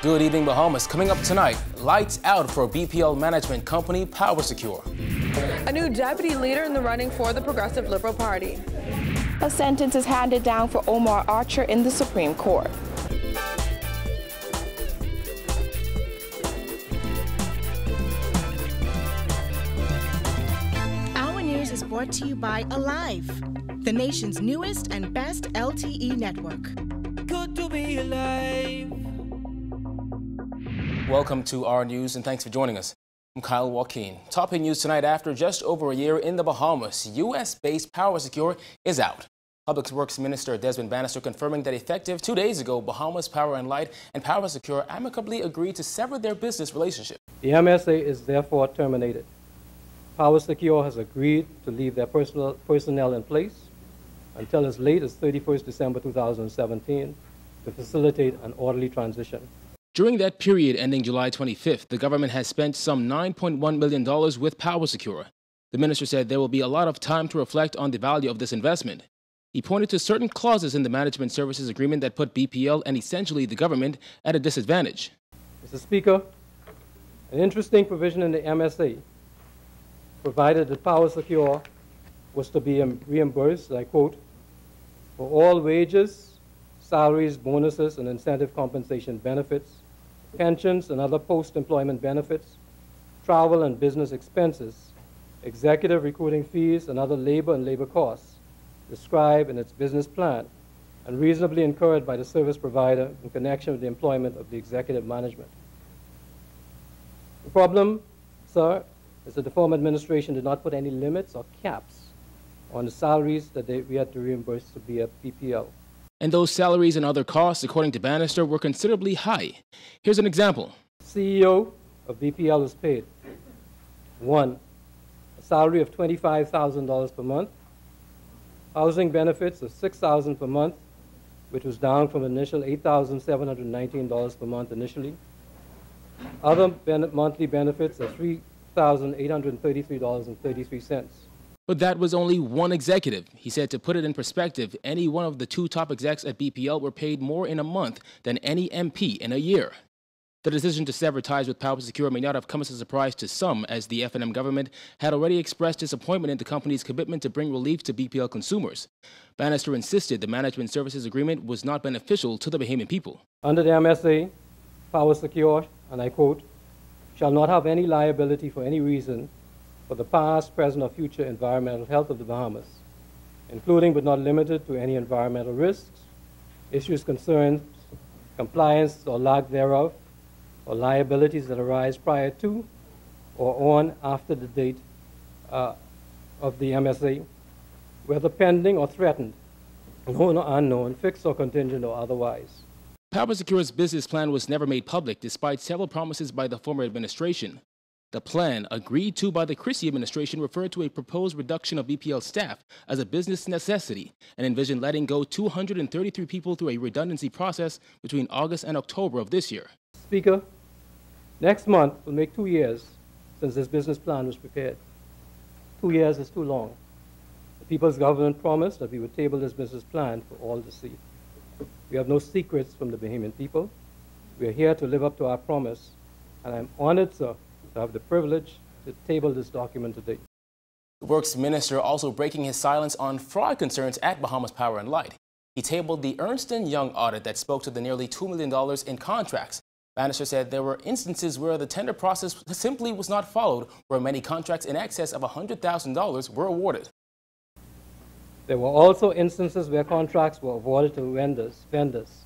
Good evening, Bahamas. Coming up tonight, lights out for BPL management company PowerSecure. A new deputy leader in the running for the Progressive Liberal Party. A sentence is handed down for Omar Archer in the Supreme Court. Our news is brought to you by Alive, the nation's newest and best LTE network. Good to be alive. Welcome to our news and thanks for joining us. I'm Kyle Joaquin. Topping news tonight: after just over a year in the Bahamas, U.S.-based PowerSecure is out. Public Works Minister Desmond Bannister confirming that effective 2 days ago, Bahamas Power and Light and PowerSecure amicably agreed to sever their business relationship. The MSA is therefore terminated. PowerSecure has agreed to leave their personnel in place until as late as 31st December 2017 to facilitate an orderly transition. During that period ending July 25th, the government has spent some $9.1 million with PowerSecure. The minister said there will be a lot of time to reflect on the value of this investment. He pointed to certain clauses in the management services agreement that put BPL and essentially the government at a disadvantage. Mr. Speaker, an interesting provision in the MSA provided that PowerSecure was to be reimbursed, I quote, for all wages, salaries, bonuses, and incentive compensation benefits, pensions and other post-employment benefits, travel and business expenses, executive recruiting fees, and other labor and labor costs described in its business plan and reasonably incurred by the service provider in connection with the employment of the executive management. The problem, sir, is that the former administration did not put any limits or caps on the salaries that we had to reimburse to BPL. And those salaries and other costs, according to Bannister, were considerably high. Here's an example. CEO of BPL was paid 1. A salary of $25,000 per month, housing benefits of $6,000 per month, which was down from initial $8,719 per month initially, other monthly benefits of $3,833.33. But that was only one executive. He said to put it in perspective, any one of the two top execs at BPL were paid more in a month than any MP in a year. The decision to sever ties with PowerSecure may not have come as a surprise to some, as the F&M government had already expressed disappointment in the company's commitment to bring relief to BPL consumers. Bannister insisted the management services agreement was not beneficial to the Bahamian people. Under the MSA, PowerSecure, and I quote, shall not have any liability for any reason for the past, present, or future environmental health of the Bahamas, including but not limited to any environmental risks, issues concerning compliance or lack thereof, or liabilities that arise prior to or on after the date of the MSA, whether pending or threatened, known or unknown, fixed or contingent or otherwise. PowerSecure's business plan was never made public despite several promises by the former administration. The plan, agreed to by the Christie administration, referred to a proposed reduction of BPL staff as a business necessity and envisioned letting go 233 people through a redundancy process between August and October of this year. Speaker, next month will make 2 years since this business plan was prepared. 2 years is too long. The People's Government promised that we would table this business plan for all to see. We have no secrets from the Bahamian people. We are here to live up to our promise, and I'm honored, sir, to have the privilege to table this document today. The Works Minister also breaking his silence on fraud concerns at Bahamas Power and Light. He tabled the Ernst & Young audit that spoke to the nearly $2 million in contracts. Bannister said there were instances where the tender process simply was not followed, where many contracts in excess of $100,000 were awarded. There were also instances where contracts were awarded to vendors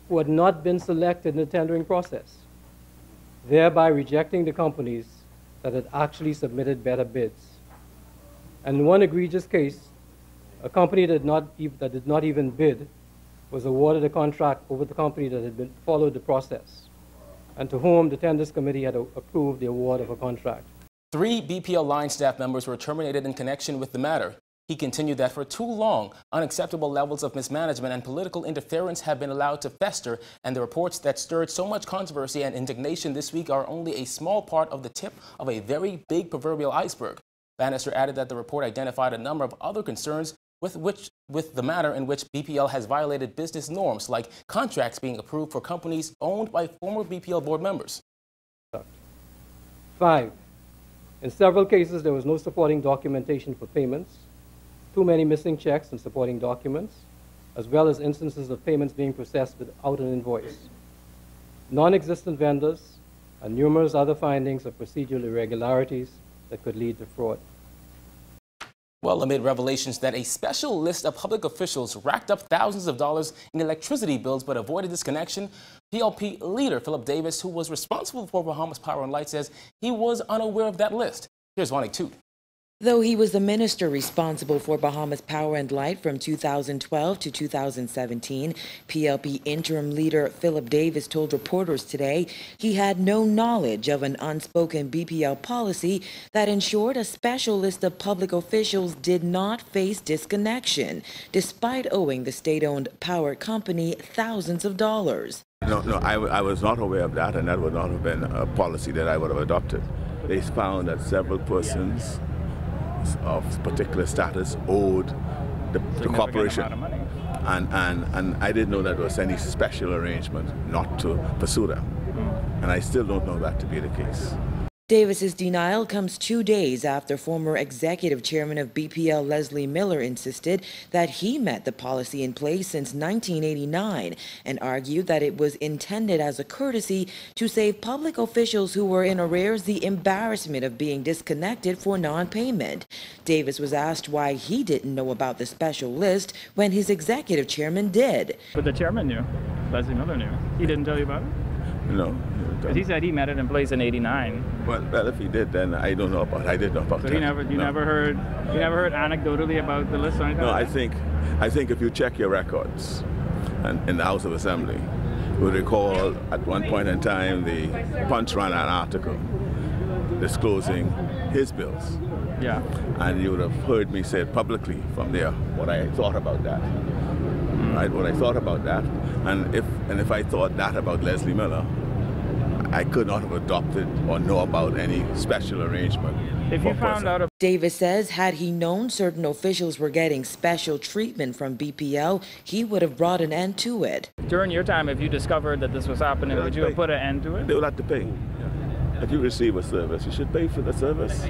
who had not been selected in the tendering process, thereby rejecting the companies that had actually submitted better bids. And in one egregious case, a company that did not even bid was awarded a contract over the company that had followed the process, and to whom the tenders committee had approved the award of a contract. 3 BPL line staff members were terminated in connection with the matter. He continued that for too long, unacceptable levels of mismanagement and political interference have been allowed to fester, and the reports that stirred so much controversy and indignation this week are only a small part of the tip of a very big proverbial iceberg. Bannister added that the report identified a number of other concerns with the manner in which BPL has violated business norms, like contracts being approved for companies owned by former BPL board members. 5, in several cases, there was no supporting documentation for payments, too many missing checks and supporting documents, as well as instances of payments being processed without an invoice, non-existent vendors, and numerous other findings of procedural irregularities that could lead to fraud. Well, amid revelations that a special list of public officials racked up thousands of dollars in electricity bills but avoided disconnection, PLP leader Philip Davis, who was responsible for Bahamas Power and Light, says he was unaware of that list. Here's Ronnie Toot. Though he was the minister responsible for Bahamas Power and Light from 2012 to 2017, PLP interim leader Philip Davis told reporters today he had no knowledge of an unspoken BPL policy that ensured a special list of public officials did not face disconnection, despite owing the state-owned power company thousands of dollars. No, I was not aware of that, and that would not have been a policy that I would have adopted. They found that several persons of particular status owed the corporation, and I didn't know that there was any special arrangement not to pursue them, and I still don't know that to be the case. Davis's denial comes 2 days after former executive chairman of BPL Leslie Miller insisted that he met the policy in place since 1989 and argued that it was intended as a courtesy to save public officials who were in arrears the embarrassment of being disconnected for non-payment. Davis was asked why he didn't know about the special list when his executive chairman did. But the chairman knew. Leslie Miller knew. He didn't tell you about it? No. Because he said he met it in place in '89. Well, if he did, then I don't know about it. I didn't know about so that. You never heard anecdotally about the list or anything? No, I think if you check your records in the House of Assembly, you would recall at one point in time the Punch ran an article disclosing his bills. Yeah. And you would have heard me say publicly from there what I thought about that. Right, what I thought about that, and if I thought that about Leslie Miller, I could not have adopted or know about any special arrangement. If you found out, Davis says had he known certain officials were getting special treatment from BPL, he would have brought an end to it. During your time, if you discovered that this was happening, would you have put an end to it? They would have to pay. If you receive a service, you should pay for the service.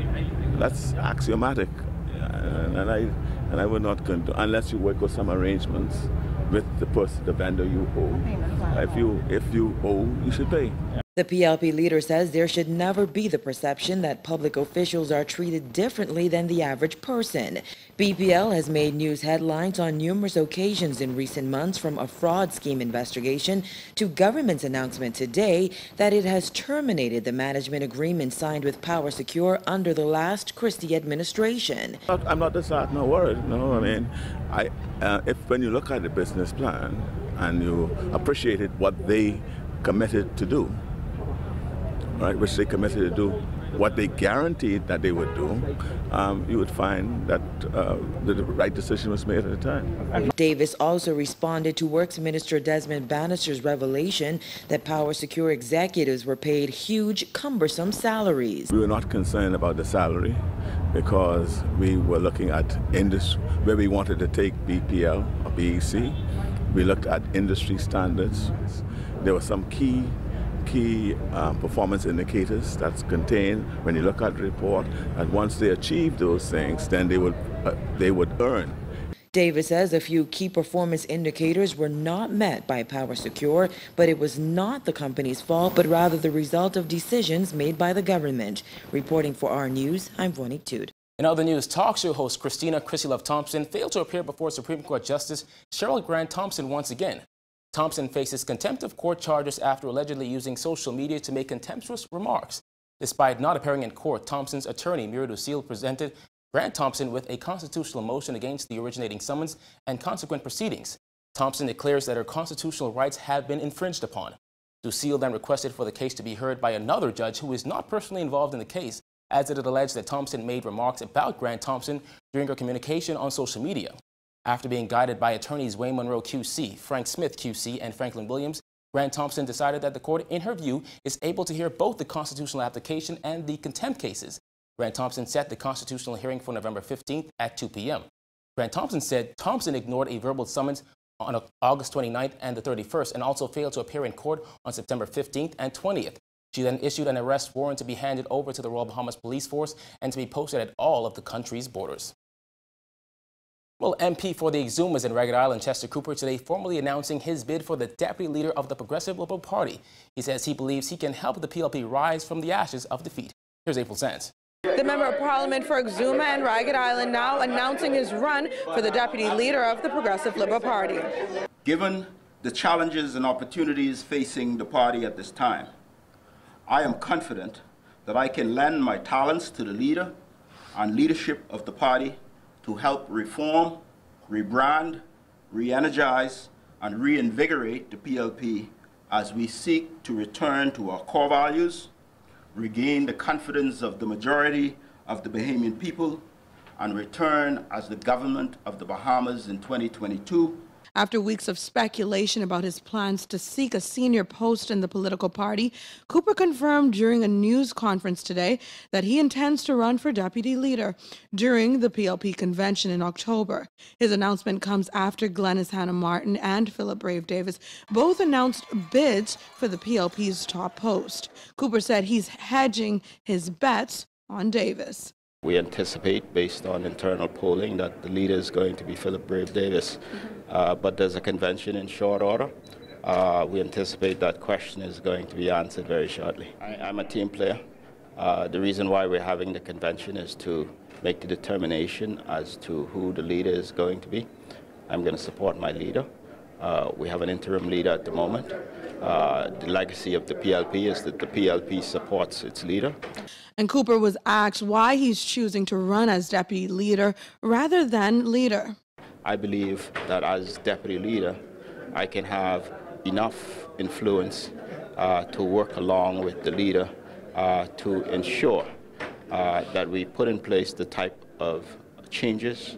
That's axiomatic, and I would not condone unless you work with some arrangements with the vendor you owe. If you owe, you should pay. The PLP leader says there should never be the perception that public officials are treated differently than the average person. BPL has made news headlines on numerous occasions in recent months, from a fraud scheme investigation to government's announcement today that it has terminated the management agreement signed with Power Secure under the last Christie administration. I'm not disheartened or worried. No, I mean, when you look at the business plan and you appreciated what they committed to do, right, which they committed to do, what they guaranteed that they would do, you would find that the right decision was made at the time. Davis also responded to Works Minister Desmond Bannister's revelation that Power Secure executives were paid huge, cumbersome salaries. We were not concerned about the salary because we were looking at industry, where we wanted to take BPL or BEC. We looked at industry standards. There were some key performance indicators that's contained when you look at the report, and once they achieve those things, then they would earn. Davis says a few key performance indicators were not met by Power Secure, but it was not the company's fault, but rather the result of decisions made by the government. Reporting for our News, I'm Vonique Tude. In other news, talk show host Chrissy Love Thompson failed to appear before Supreme Court Justice Cheryl Grant Thompson once again. Thompson faces contempt of court charges after allegedly using social media to make contemptuous remarks. Despite not appearing in court, Thompson's attorney, Mira Lucille, presented Grant Thompson with a constitutional motion against the originating summons and consequent proceedings. Thompson declares that her constitutional rights have been infringed upon. Lucille then requested for the case to be heard by another judge who is not personally involved in the case, as it alleged that Thompson made remarks about Grant Thompson during her communication on social media. After being guided by attorneys Wayne Monroe QC, Frank Smith QC, and Franklin Williams, Grant Thompson decided that the court, in her view, is able to hear both the constitutional application and the contempt cases. Grant Thompson set the constitutional hearing for November 15th at 2 p.m. Grant Thompson said Thompson ignored a verbal summons on August 29th and the 31st and also failed to appear in court on September 15th and 20th. She then issued an arrest warrant to be handed over to the Royal Bahamas Police Force and to be posted at all of the country's borders. Well, MP for the Exumas in Ragged Island, Chester Cooper, today formally announcing his bid for the deputy leader of the Progressive Liberal Party. He says he believes he can help the PLP rise from the ashes of defeat. Here's April Sands. The Member of Parliament for Exuma and Ragged Island now announcing his run for the deputy leader of the Progressive Liberal Party. Given the challenges and opportunities facing the party at this time, I am confident that I can lend my talents to the leader and leadership of the party to help reform, rebrand, re-energize, and reinvigorate the PLP as we seek to return to our core values, regain the confidence of the majority of the Bahamian people, and return as the government of the Bahamas in 2022. After weeks of speculation about his plans to seek a senior post in the political party, Cooper confirmed during a news conference today that he intends to run for deputy leader during the PLP convention in October. His announcement comes after Glenys Hannah Martin and Philip Brave Davis both announced bids for the PLP's top post. Cooper said he's hedging his bets on Davis. We anticipate, based on internal polling, that the leader is going to be Philip Brave Davis. But there's a convention in short order. We anticipate that question is going to be answered very shortly. I'm a team player. The reason why we're having the convention is to make the determination as to who the leader is going to be. I'm going to support my leader. We have an interim leader at the moment. The legacy of the PLP is that the PLP supports its leader. And Cooper was asked why he's choosing to run as deputy leader rather than leader. I believe that as deputy leader, I can have enough influence to work along with the leader to ensure that we put in place the type of changes,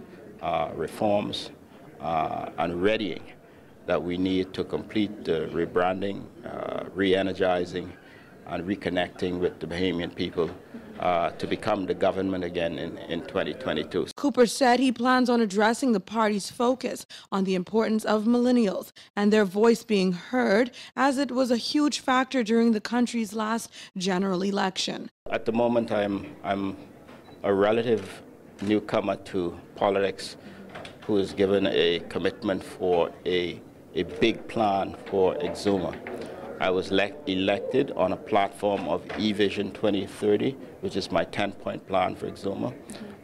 reforms, and readying that we need to complete the rebranding, re-energizing, and reconnecting with the Bahamian people to become the government again in 2022. Cooper said he plans on addressing the party's focus on the importance of millennials and their voice being heard, as it was a huge factor during the country's last general election. At the moment, I'm a relative newcomer to politics who is given a commitment for a big plan for Exuma. I was elected on a platform of eVision 2030, which is my 10-point plan for Exuma.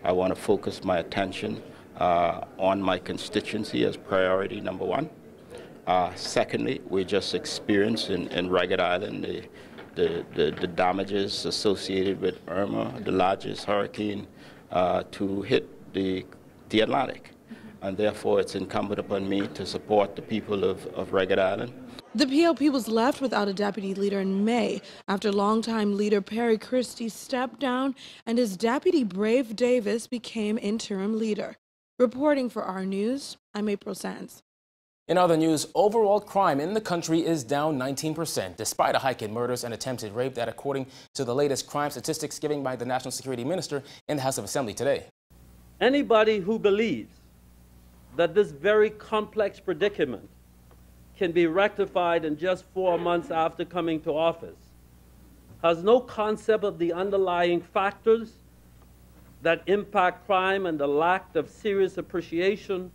I want to focus my attention on my constituency as priority number one. Secondly, we just experienced in Ragged Island the damages associated with Irma, the largest hurricane to hit the Atlantic. And therefore, it's incumbent upon me to support the people of Ragged Island. The PLP was left without a deputy leader in May after longtime leader Perry Christie stepped down and his deputy Brave Davis became interim leader. Reporting for our news, I'm April Sands. In other news, overall crime in the country is down 19%, despite a hike in murders and attempted rape, that according to the latest crime statistics given by the National Security Minister in the House of Assembly today. Anybody who believes that this very complex predicament can be rectified in just 4 months after coming to office has no concept of the underlying factors that impact crime and the lack of serious appreciation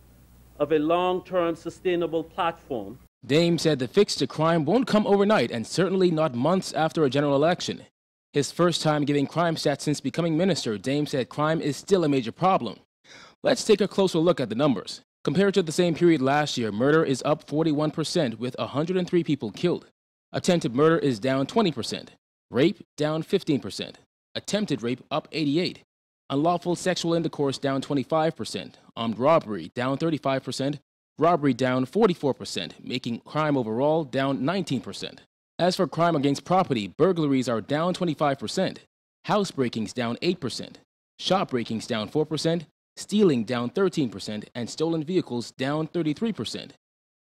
of a long-term sustainable platform. Dame said the fix to crime won't come overnight and certainly not months after a general election. His first time giving crime stats since becoming minister, Dame said crime is still a major problem. Let's take a closer look at the numbers. Compared to the same period last year, murder is up 41% with 103 people killed. Attempted murder is down 20%. Rape down 15%. Attempted rape up 88%. Unlawful sexual intercourse down 25%. Armed robbery down 35%. Robbery down 44%, making crime overall down 19%. As for crime against property, burglaries are down 25%. House breakings down 8%. Shop breakings down 4%. Stealing down 13%, and stolen vehicles down 33%.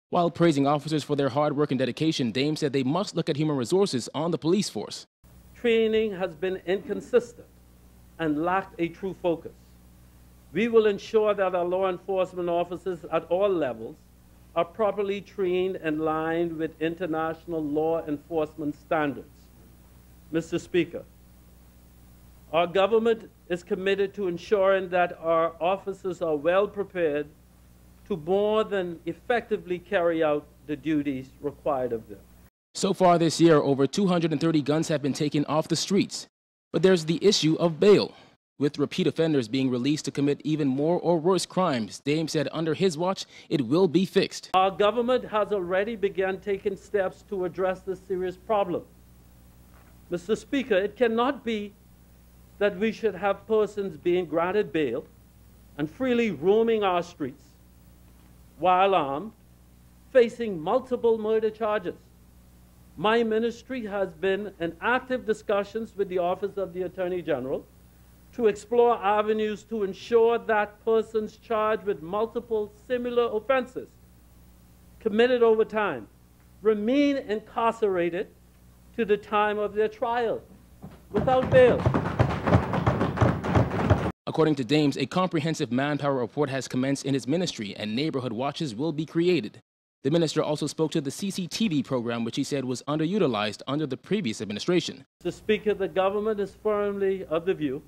While praising officers for their hard work and dedication, Dame said they must look at human resources on the police force. Training has been inconsistent and lacked a true focus. We will ensure that our law enforcement officers at all levels are properly trained and aligned with international law enforcement standards. Mr. Speaker, our government is committed to ensuring that our officers are well prepared to more than effectively carry out the duties required of them. So far this year, over 230 guns have been taken off the streets. But there's the issue of bail. With repeat offenders being released to commit even more or worse crimes, Dame said under his watch, it will be fixed. Our government has already begun taking steps to address this serious problem. Mr. Speaker, it cannot be that we should have persons being granted bail and freely roaming our streets while armed, facing multiple murder charges. My ministry has been in active discussions with the Office of the Attorney General to explore avenues to ensure that persons charged with multiple similar offenses committed over time remain incarcerated to the time of their trial without bail. According to Dames, a comprehensive manpower report has commenced in his ministry and neighborhood watches will be created. The minister also spoke to the CCTV program, which he said was underutilized under the previous administration. Mr. Speaker, the government is firmly of the view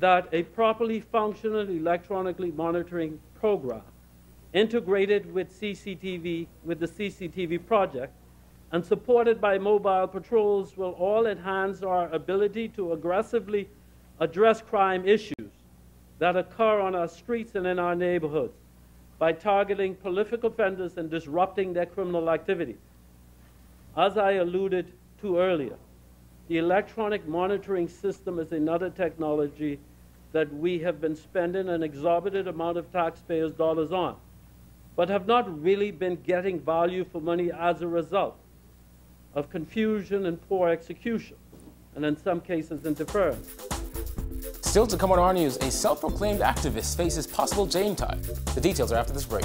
that a properly functional electronically monitoring program integrated with the CCTV project and supported by mobile patrols will all enhance our ability to aggressively address crime issues that occur on our streets and in our neighborhoods by targeting prolific offenders and disrupting their criminal activities. As I alluded to earlier, the electronic monitoring system is another technology that we have been spending an exorbitant amount of taxpayers' dollars on, but have not really been getting value for money as a result of confusion and poor execution, and in some cases interference. Still to come on our news, a self-proclaimed activist faces possible jail time. The details are after this break.